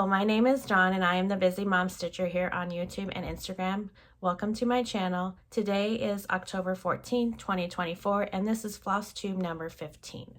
Hello, my name is Dawn and I am the Busymomstitcher here on YouTube and Instagram. Welcome to my channel. Today is October 14, 2024, and this is Floss Tube number 15.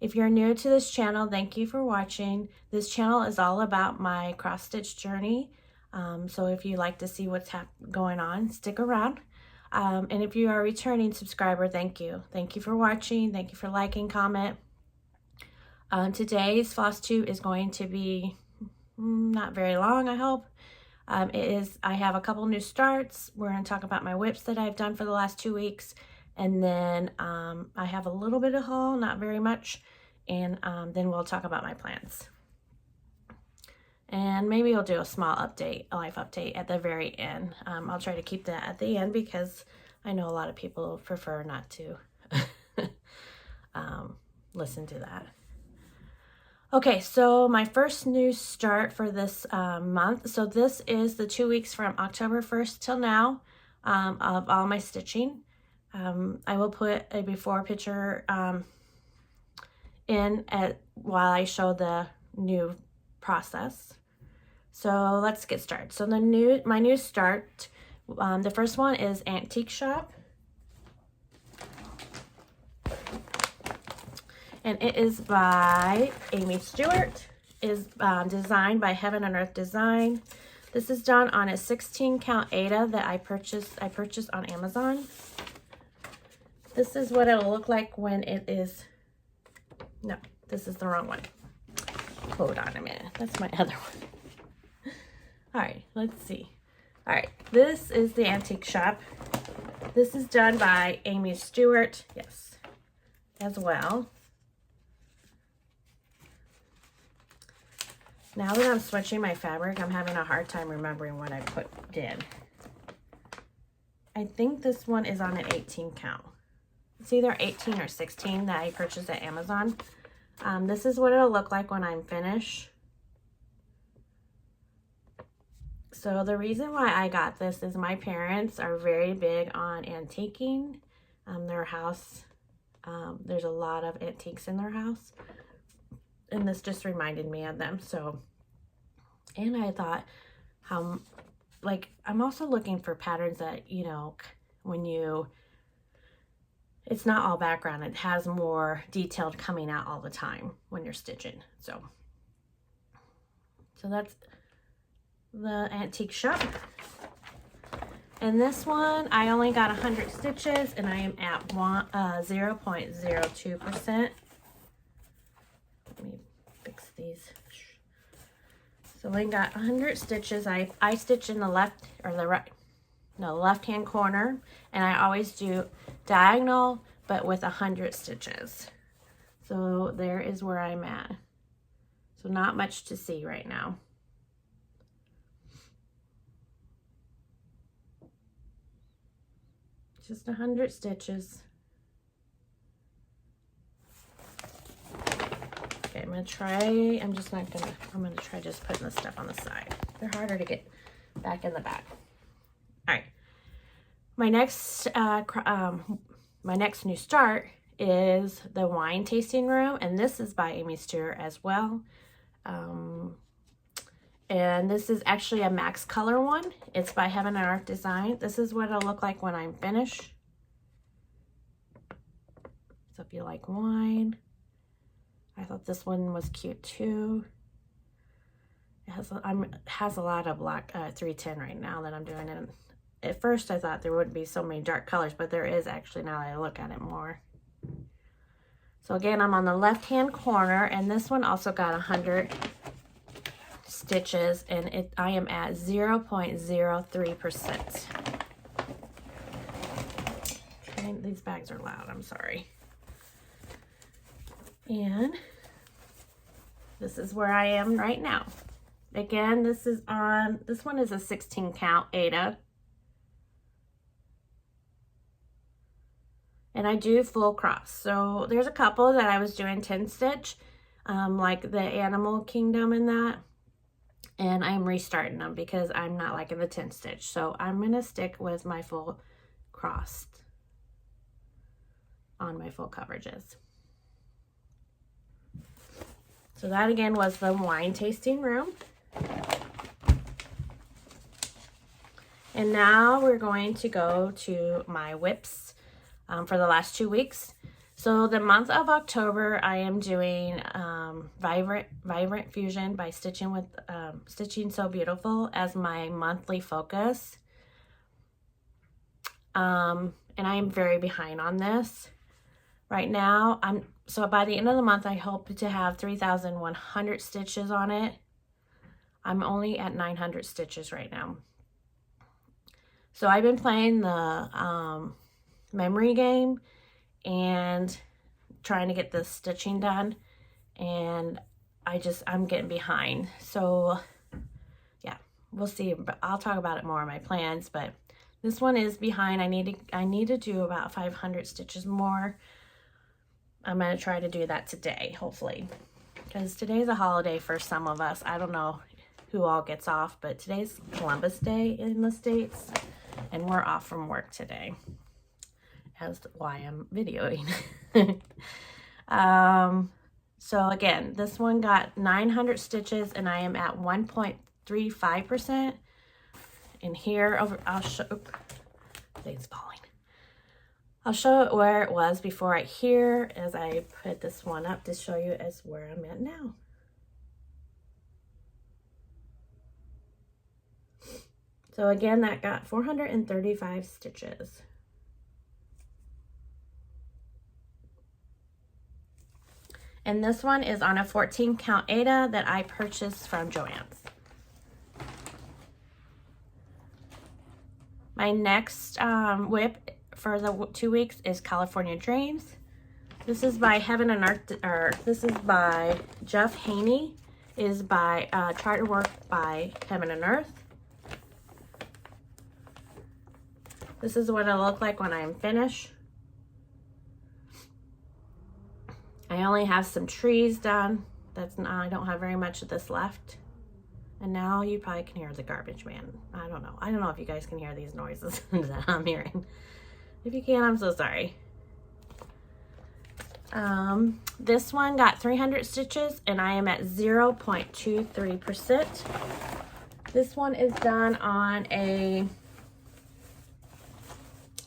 If you're new to this channel, thank you for watching. This channel is all about my cross-stitch journey. So if you like to see what's going on, stick around. And if you are a returning subscriber, thank you. Thank you for watching. Thank you for liking, comment. Today's Floss Tube is going to be not very long, I hope. I have a couple new starts. We're going to talk about my whips that I've done for the last 2 weeks. And then I have a little bit of haul, not very much. And then we'll talk about my plans. And maybe I'll do a small update, a life update at the very end. I'll try to keep that at the end because I know a lot of people prefer not to listen to that. Okay, so my first new start for this month. So this is the 2 weeks from October 1st till now of all my stitching. I will put a before picture while I show the new process. So let's get started. So my new start, the first one is Antique Shop. And it is by Aimee Stewart. It is designed by Heaven and Earth Design. This is done on a 16 count Eyre that I purchased on Amazon. This is what it'll look like when it is, no, this is the wrong one. Hold on a minute, that's my other one. All right, let's see. All right, this is the Antique Shop. This is done by Aimee Stewart, yes, as well. Now that I'm switching my fabric, I'm having a hard time remembering what I put in. I think this one is on an 18 count. It's either 18 or 16 that I purchased at Amazon. This is what it'll look like when I'm finished. So the reason why I got this is my parents are very big on antiquing. Their house, there's a lot of antiques in their house. And this just reminded me of them. So, and I thought I'm also looking for patterns that, you know, it's not all background. It has more detailed coming out all the time when you're stitching. So that's the Antique Shop. And this one, I only got 100 stitches and I am at 0.02%. Let me fix these. So I got 100 stitches. I stitch in the left or the right, no, left hand corner, and I always do diagonal but with 100 stitches. So there is where I'm at. So not much to see right now. Just 100 stitches. Okay, I'm gonna try just putting this stuff on the side. They're harder to get back in the back. All right, my next new start is the wine tasting room, and this is by Aimee Stewart as well. And this is actually a max color one. It's by Heaven and Earth Design. This is what it'll look like when I'm finished. So if you like wine, I thought this one was cute too. It has a lot of black 310 right now that I'm doing it. At first I thought there wouldn't be so many dark colors, but there is actually now that I look at it more. So again, I'm on the left hand corner, and this one also got 100 stitches, and I am at 0.03%. Okay, these bags are loud, I'm sorry. And this is where I am right now. Again, this one is a 16 count Eyre. And I do full cross. So there's a couple that I was doing 10 stitch, like the Animal Kingdom and that. And I'm restarting them because I'm not liking the 10 stitch. So I'm going to stick with my full crossed on my full coverages. So that again was the wine tasting room. And now we're going to go to my whips for the last 2 weeks. So the month of October, I am doing Vibrant Fusion by Stitching So Beautiful as my monthly focus. And I am very behind on this right now. So by the end of the month, I hope to have 3,100 stitches on it. I'm only at 900 stitches right now. So I've been playing the memory game and trying to get this stitching done, and I'm getting behind. So yeah, we'll see, but I'll talk about it more in my plans. But this one is behind. I need to do about 500 stitches more. I'm going to try to do that today, hopefully, because today's a holiday for some of us. I don't know who all gets off, but today's Columbus Day in the States, and we're off from work today. That's why I'm videoing. So again, this one got 900 stitches, and I am at 1.35%. And here, I'll show, things falling. I'll show it where it was before here as I put this one up to show you as where I'm at now. So again, that got 435 stitches. And this one is on a 14 count Aida that I purchased from Joann's. My next whip for the 2 weeks is California Dreams. This is by Heaven and Earth, or this is by Jeff Haynie, is by Charter Work by Heaven and Earth. This is what it'll look like when I'm finished. I only have some trees done. I don't have very much of this left. And now you probably can hear the garbage man. I don't know. I don't know if you guys can hear these noises that I'm hearing. If you can, I'm so sorry. This one got 300 stitches, and I am at 0.23%. This one is done on a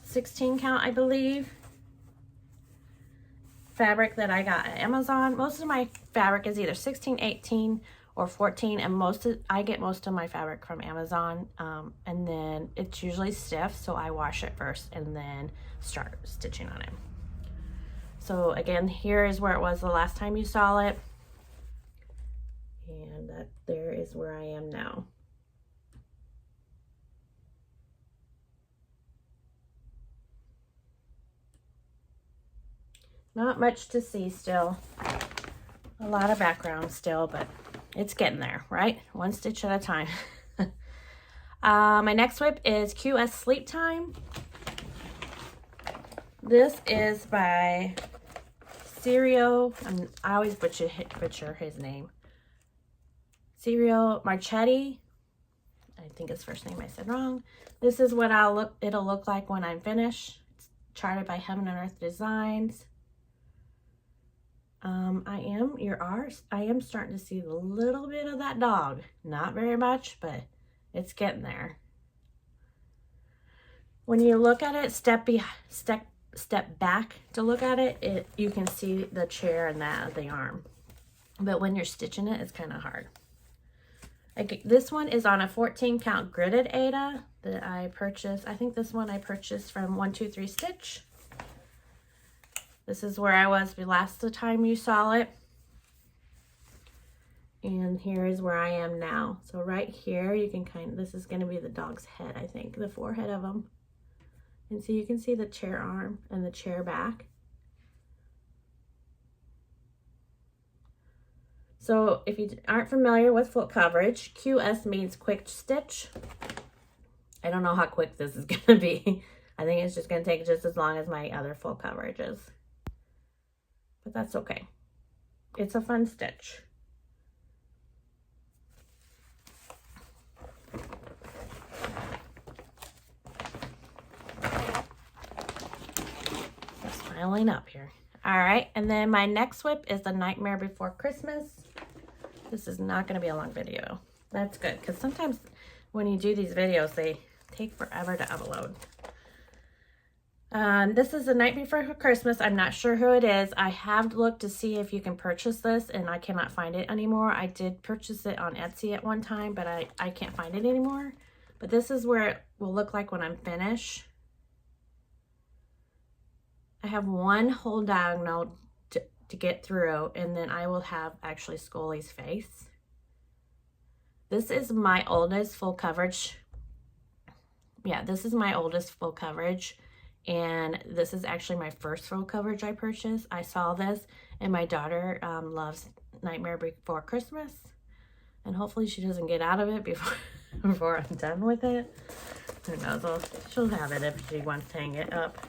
16 count, I believe, fabric that I got at Amazon. Most of my fabric is either 16, 18, or 14, and I get most of my fabric from Amazon, and then it's usually stiff, so I wash it first and then start stitching on it. So again, here is where it was the last time you saw it, and that there is where I am now. Not much to see still. A lot of background still, but it's getting there, right? One stitch at a time. My next whip is QS Sleep Time. This is by Ciro. I always butcher his name. Ciro Marchetti. I think his first name I said wrong. This is what it'll look like when I'm finished. It's charted by Heaven and Earth Designs. I am starting to see a little bit of that dog. Not very much, but it's getting there. When you look at it, step back to look at it, you can see the chair and the arm. But when you're stitching it, it's kind of hard. This one is on a 14 count gridded Aida that I purchased. I think this one I purchased from 123 Stitch. This is where I was the last time you saw it. And here is where I am now. So right here, you can this is going to be the dog's head, I think, the forehead of him. And so you can see the chair arm and the chair back. So if you aren't familiar with foot coverage, QS means quick stitch. I don't know how quick this is going to be. I think it's just going to take just as long as my other full coverages. But that's okay. It's a fun stitch. Just filing up here. All right, and then my next whip is the Nightmare Before Christmas. This is not going to be a long video. That's good, because sometimes when you do these videos, they take forever to upload. This is The Night Before Christmas. I'm not sure who it is. I have looked to see if you can purchase this, and I cannot find it anymore. I did purchase it on Etsy at one time, but I can't find it anymore. But this is where it will look like when I'm finished. I have one whole diagonal to get through, and then I will have actually Scully's face. This is my oldest full coverage. Yeah, this is my oldest full coverage, and this is actually my first full coverage I purchased. I saw this, and my daughter loves Nightmare Before Christmas, and hopefully she doesn't get out of it before I'm done with it. Who knows? She'll have it if she wants to hang it up.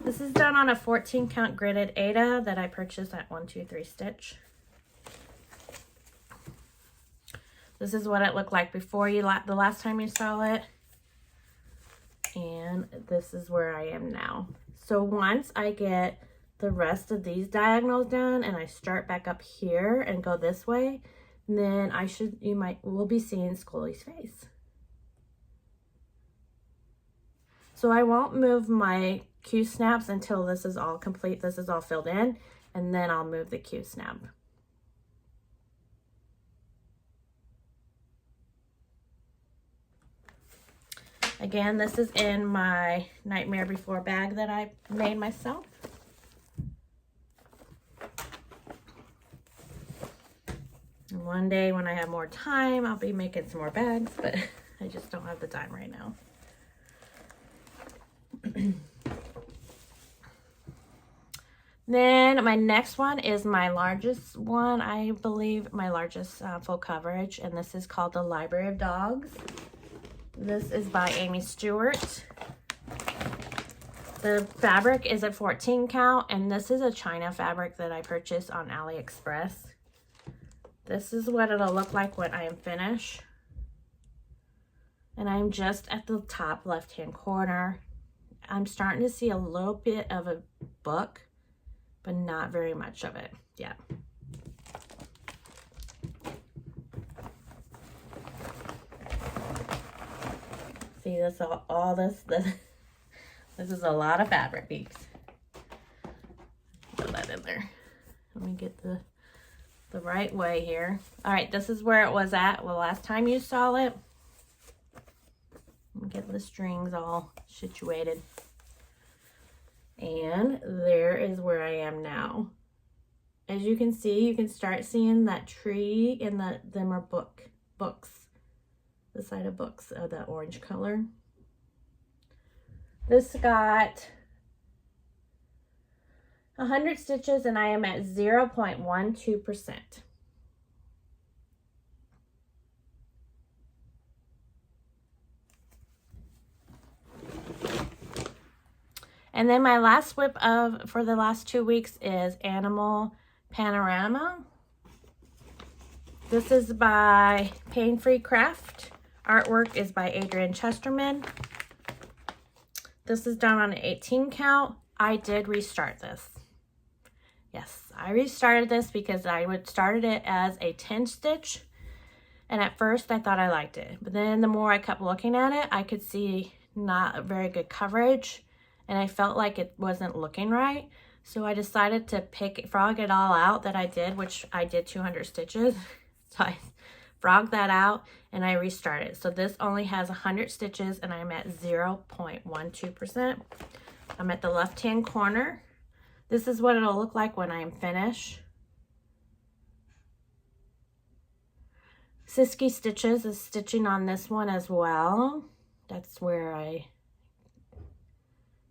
This is done on a 14 count gridded Aida that I purchased at 123 Stitch. This is what it looked like before the last time you saw it. And this is where I am now. So once I get the rest of these diagonals done and I start back up here and go this way, then we'll be seeing Scully's face. So I won't move my Q snaps until this is all complete. This is all filled in, and then I'll move the Q snap. Again, this is in my Nightmare Before bag that I made myself. And one day when I have more time, I'll be making some more bags, but I just don't have the time right now. Then my next one is my largest one, I believe, my largest full coverage, and this is called The Library of Dogs. This is by Aimee Stewart. The fabric is a 14 count, and this is a China fabric that I purchased on AliExpress. This is what it'll look like when I am finished. And I'm just at the top left-hand corner. I'm starting to see a little bit of a book, but not very much of it yet. See this, this is a lot of fabric beads. Put that in there. Let me get the right way here. All right, this is where it was at the last time you saw it. Let me get the strings all situated. And there is where I am now. As you can see, you can start seeing that tree and them are books. The side of books of the orange color. This got 100 stitches and I am at 0.12%. And then my last whip for the last 2 weeks is Animal Panorama. This is by Pain Free Craft. Artwork is by Adrian Chesterman. This is done on an 18 count. I did restart this. Yes, I restarted this because I started it as a 10 stitch. And at first I thought I liked it. But then the more I kept looking at it, I could see not a very good coverage. And I felt like it wasn't looking right. So I decided to frog it all out that I did, which I did 200 stitches. So I frogged that out and I restarted. So this only has 100 stitches and I'm at 0.12%. I'm at the left-hand corner. This is what it'll look like when I am finished. Siski Stitches is stitching on this one as well. That's where I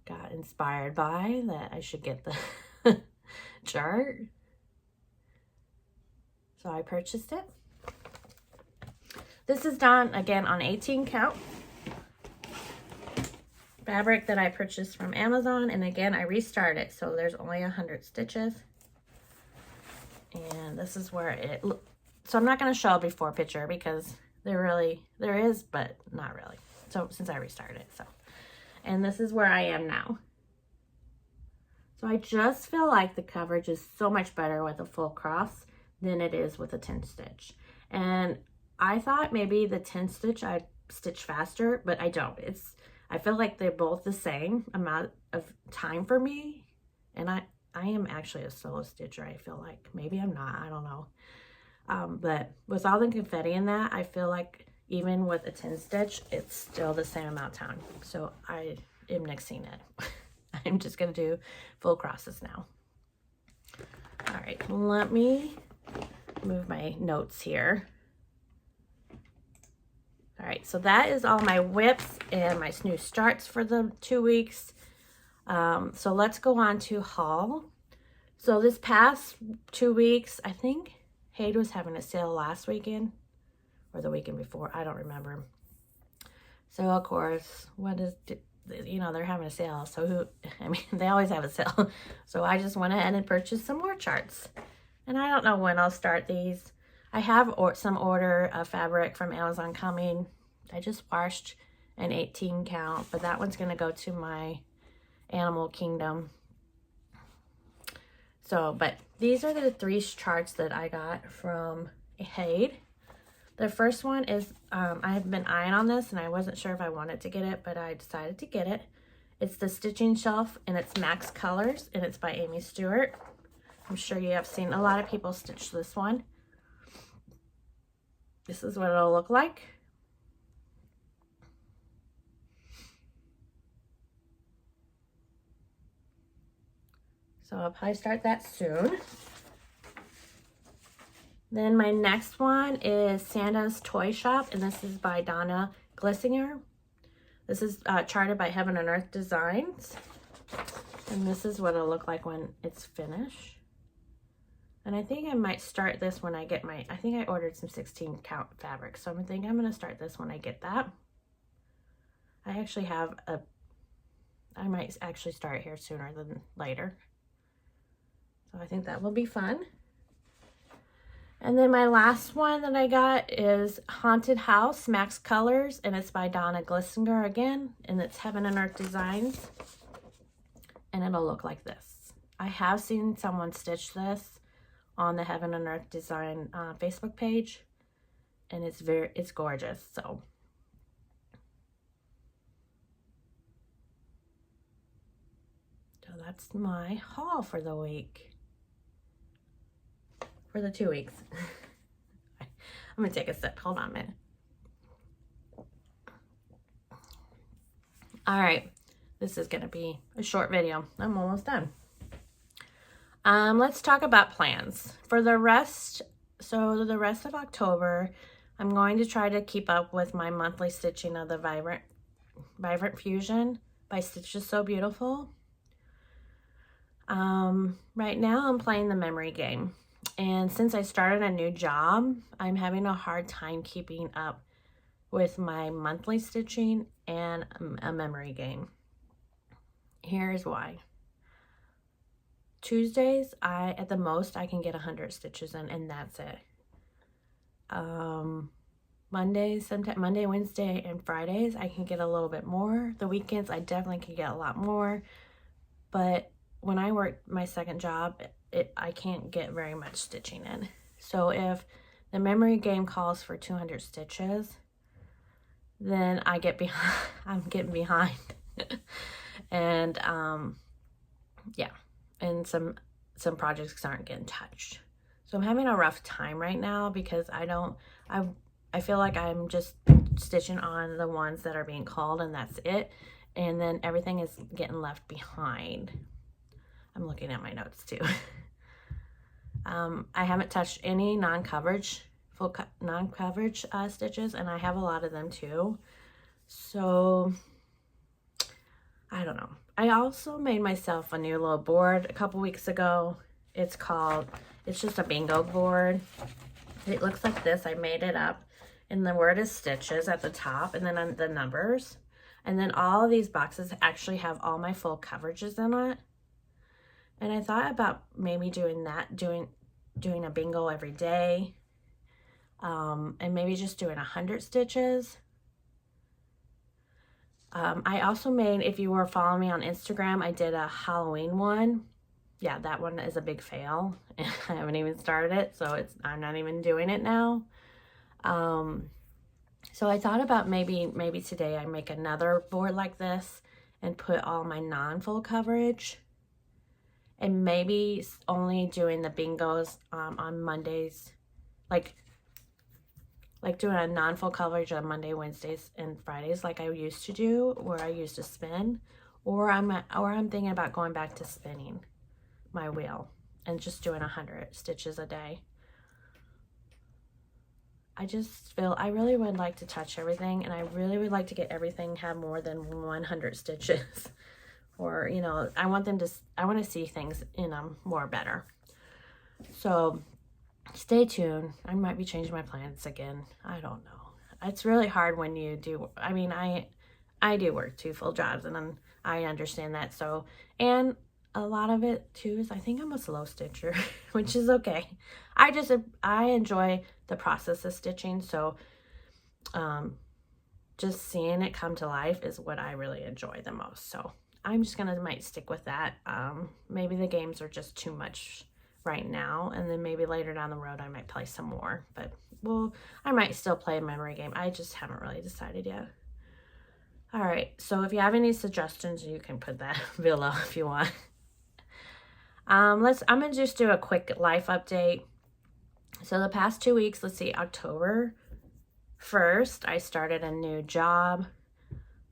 got inspired by that I should get the chart. So I purchased it. This is done again on 18 count. Fabric that I purchased from Amazon, and again I restarted, so there's only 100 stitches. And this is where it so I'm not going to show a before picture because there is, but not really. So since I restarted, so. And this is where I am now. So I just feel like the coverage is so much better with a full cross than it is with a 10 stitch. And I thought maybe the 10 stitch I'd stitch faster, but I don't. I feel like they're both the same amount of time for me. And I am actually a slow stitcher, I feel like. Maybe I'm not, I don't know. But with all the confetti in that, I feel like even with a 10 stitch, it's still the same amount of time. So I am nixing it. I'm just gonna do full crosses now. All right, let me move my notes here. All right, so that is all my whips and my new starts for the 2 weeks. So let's go on to haul. So this past 2 weeks, I think Haynie was having a sale last weekend or the weekend before. I don't remember. So of course, they're having a sale. So they always have a sale. So I just went ahead and purchased some more charts. And I don't know when I'll start these. I have some order of fabric from Amazon coming. I just washed an 18 count, but that one's going to go to my Animal Kingdom. So, but these are the 3 charts that I got from Haynie. The first one is, I have been eyeing on this and I wasn't sure if I wanted to get it, but I decided to get it. It's the Stitching Shelf and it's Max Colors and it's by Aimee Stewart. I'm sure you have seen a lot of people stitch this one. This is what it'll look like. So I'll probably start that soon. Then my next one is Santa's Toy Shop, and this is by Donna Glissinger. This is charted by Heaven and Earth Designs. And this is what it'll look like when it's finished. And I think I might start this when I get I think I ordered some 16 count fabric. So I'm thinking I'm going to start this when I get that. I actually have I might actually start here sooner than later. So I think that will be fun. And then my last one that I got is Haunted House, Max Colors, and it's by Donna Glissinger again, and it's Heaven and Earth Designs. And it'll look like this. I have seen someone stitch this on the Heaven and Earth Design Facebook page, and it's gorgeous. So that's my haul for the week. For the 2 weeks. I'm gonna take a sip. Hold on a minute. All right, this is gonna be a short video. I'm almost done. Let's talk about plans for the rest. So the rest of October, I'm going to try to keep up with my monthly stitching of the Vibrant Fusion by Stitches So Beautiful. Right now I'm playing the memory game. And since I started a new job, I'm having a hard time keeping up with my monthly stitching and a memory game. Here's why. Tuesdays, at the most, I can get 100 stitches in, and that's it. Monday, Wednesday, and Fridays, I can get a little bit more. The weekends, I definitely can get a lot more. But when I work my second job, I can't get very much stitching in. So if the memory game calls for 200 stitches, then I get behind. I'm getting behind. And yeah, and some projects aren't getting touched. So I'm having a rough time right now because I feel like I'm just stitching on the ones that are being called and that's it. And then everything is getting left behind. I'm looking at my notes too. I haven't touched any non-coverage, non-coverage stitches, and I have a lot of them too. So, I don't know. I also made myself a new little board a couple weeks ago. It's just a bingo board. It looks like this. I made it up. And the word is stitches at the top, and then the numbers. And then all of these boxes actually have all my full coverages in it. And I thought about maybe doing that, doing a bingo every day, and maybe just doing 100 stitches. I also made, if you were following me on Instagram, I did a Halloween one, yeah, that one is a big fail. I haven't even started it, so I'm not even doing it now. So I thought about maybe today I make another board like this and put all my non-full coverage, and maybe only doing the bingos on Mondays, like doing a non-full coverage on Monday, Wednesdays, and Fridays like I used to do, where I used to spin, or I'm thinking about going back to spinning my wheel and just doing 100 stitches a day. I just feel I really would like to touch everything, and I really would like to get everything have more than 100 stitches. Or, you know, I want to see things in them more better. So stay tuned. I might be changing my plans again. I don't know. It's really hard when you do, I mean, I do work 2 full jobs, and I understand that. So, and a lot of it too is I think I'm a slow stitcher, which is okay. I enjoy the process of stitching. So, just seeing it come to life is what I really enjoy the most. So I'm just might stick with that. Maybe the games are just too much right now, and then maybe later down the road I might play some more, but I might still play a memory game. I just haven't really decided yet. All right, so if you have any suggestions, you can put that below if you want. I'm gonna just do a quick life update. So the past 2 weeks, let's see, October 1st, I started a new job,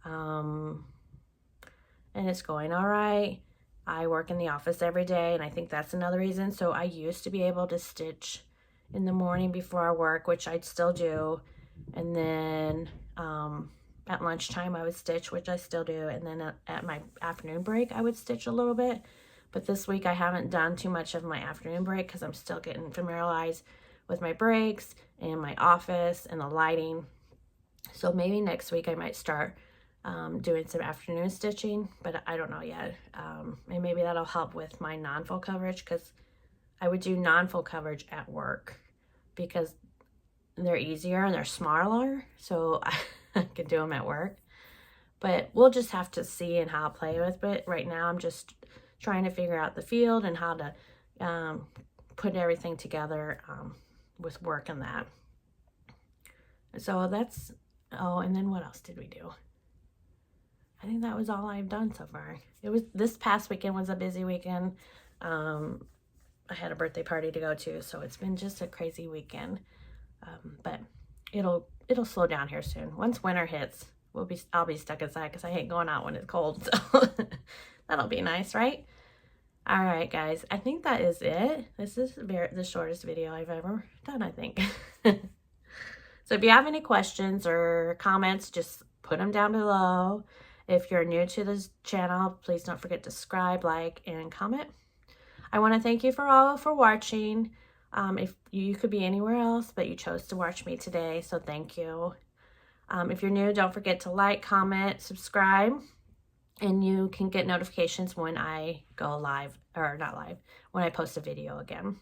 and it's going all right. I work in the office every day, and I think that's another reason. So I used to be able to stitch in the morning before work, which I still do, and then at lunchtime I would stitch, which I still do, and then at my afternoon break I would stitch a little bit. But this week I haven't done too much of my afternoon break because I'm still getting familiarized with my breaks and my office and the lighting. So maybe next week I might start doing some afternoon stitching, but I don't know yet. And maybe that'll help with my non-full coverage, because I would do non-full coverage at work because they're easier and they're smaller, so I can do them at work. But we'll just have to see and how I'll play with it. Right now I'm just trying to figure out the field and how to put everything together with work and that. So that's, oh, and then what else did we do? I think that was all I've done so far. This past weekend was a busy weekend. I had a birthday party to go to, so it's been just a crazy weekend. But it'll slow down here soon. Once winter hits, I'll be stuck inside because I hate going out when it's cold. So that'll be nice, right? All right, guys. I think that is it. This is the shortest video I've ever done, I think. So if you have any questions or comments, just put them down below. If you're new to this channel, please don't forget to subscribe, like, and comment. I want to thank you all for watching. If you could be anywhere else, but you chose to watch me today, so thank you. If you're new, don't forget to like, comment, subscribe, and you can get notifications when I go live, or not live, when I post a video again.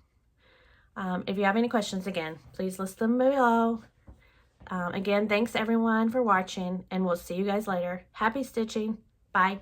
If you have any questions, again, please list them below. Again, thanks everyone for watching, and we'll see you guys later. Happy stitching. Bye.